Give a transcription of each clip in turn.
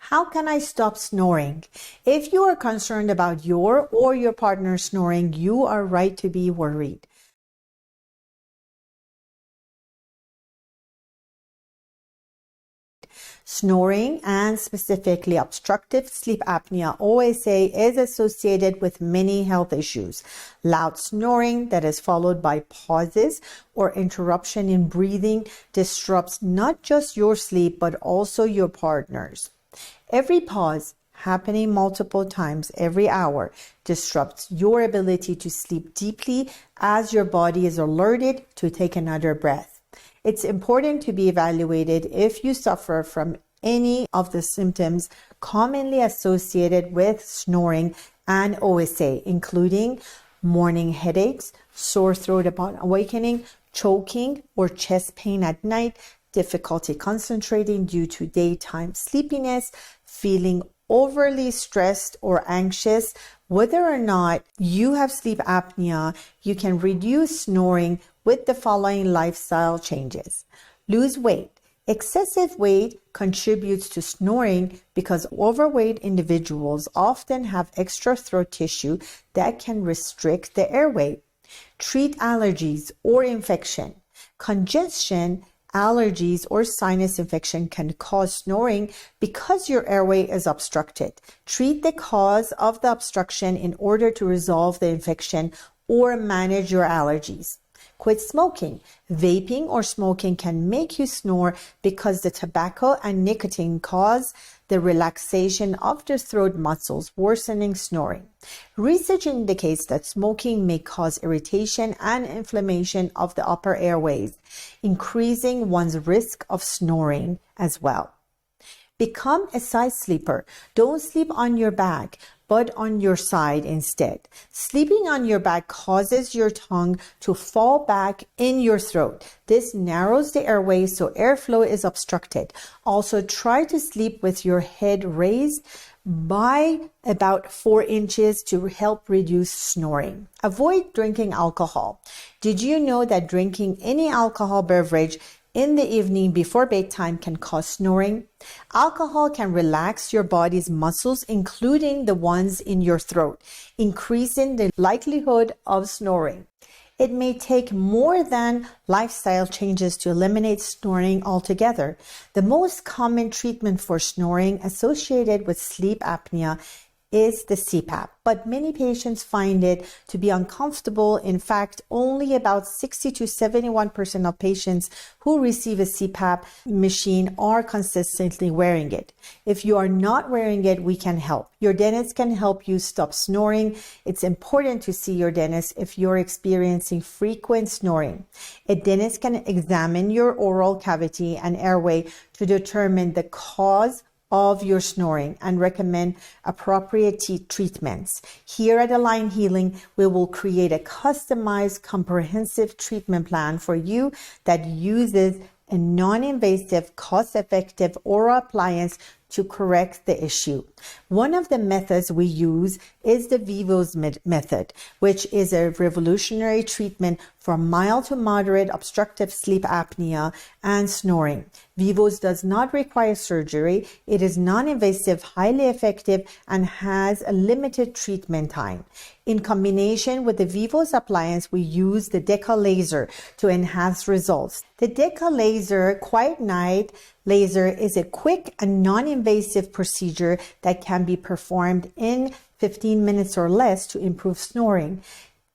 How can I stop snoring? If you are concerned about your or your partner's snoring, you are right to be worried. Snoring, and specifically obstructive sleep apnea (OSA), is associated with many health issues. Loud snoring that is followed by pauses or interruption in breathing disrupts not just your sleep but also your partner's. Every pause, happening multiple times every hour, disrupts your ability to sleep deeply as your body is alerted to take another breath. It's important to be evaluated if you suffer from any of the symptoms commonly associated with snoring and OSA, including morning headaches, sore throat upon awakening, choking or chest pain at night, difficulty concentrating due to daytime sleepiness, feeling overly stressed or anxious. Whether or not you have sleep apnea, you can reduce snoring with the following lifestyle changes. Lose weight. Excessive weight contributes to snoring because overweight individuals often have extra throat tissue that can restrict the airway. Treat allergies or infection. Congestion, allergies, or sinus infection can cause snoring because your airway is obstructed. Treat the cause of the obstruction in order to resolve the infection or manage your allergies. Quit smoking. Vaping or smoking can make you snore because the tobacco and nicotine cause the relaxation of the throat muscles, worsening snoring. Research indicates that smoking may cause irritation and inflammation of the upper airways, increasing one's risk of snoring as well. Become a side sleeper. Don't sleep on your back, but on your side instead. Sleeping on your back causes your tongue to fall back in your throat. This narrows the airway, so airflow is obstructed. Also, try to sleep with your head raised by about 4 inches to help reduce snoring. Avoid drinking alcohol. Did you know that drinking any alcohol beverage in the evening before bedtime can cause snoring? Alcohol can relax your body's muscles, including the ones in your throat, increasing the likelihood of snoring. It may take more than lifestyle changes to eliminate snoring altogether. The most common treatment for snoring associated with sleep apnea is the CPAP, but many patients find it to be uncomfortable. In fact, only about 60 to 71% of patients who receive a CPAP machine are consistently wearing it. If you are not wearing it, we can help. Your dentist can help you stop snoring. It's important to see your dentist if you're experiencing frequent snoring. A dentist can examine your oral cavity and airway to determine the cause of your snoring and recommend appropriate treatments. Here at Align Healing, we will create a customized, comprehensive treatment plan for you that uses a non-invasive, cost-effective oral appliance to correct the issue. One of the methods we use is the Vivos method, which is a revolutionary treatment for mild to moderate obstructive sleep apnea and snoring. Vivos does not require surgery. It is non-invasive, highly effective, and has a limited treatment time. In combination with the Vivos appliance, we use the Deca laser to enhance results. The Deca laser Quiet Night laser is a quick and non-invasive procedure that can be performed in 15 minutes or less to improve snoring.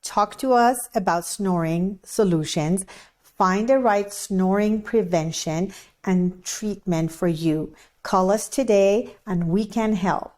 Talk to us about snoring solutions. Find the right snoring prevention and treatment for you. Call us today and we can help.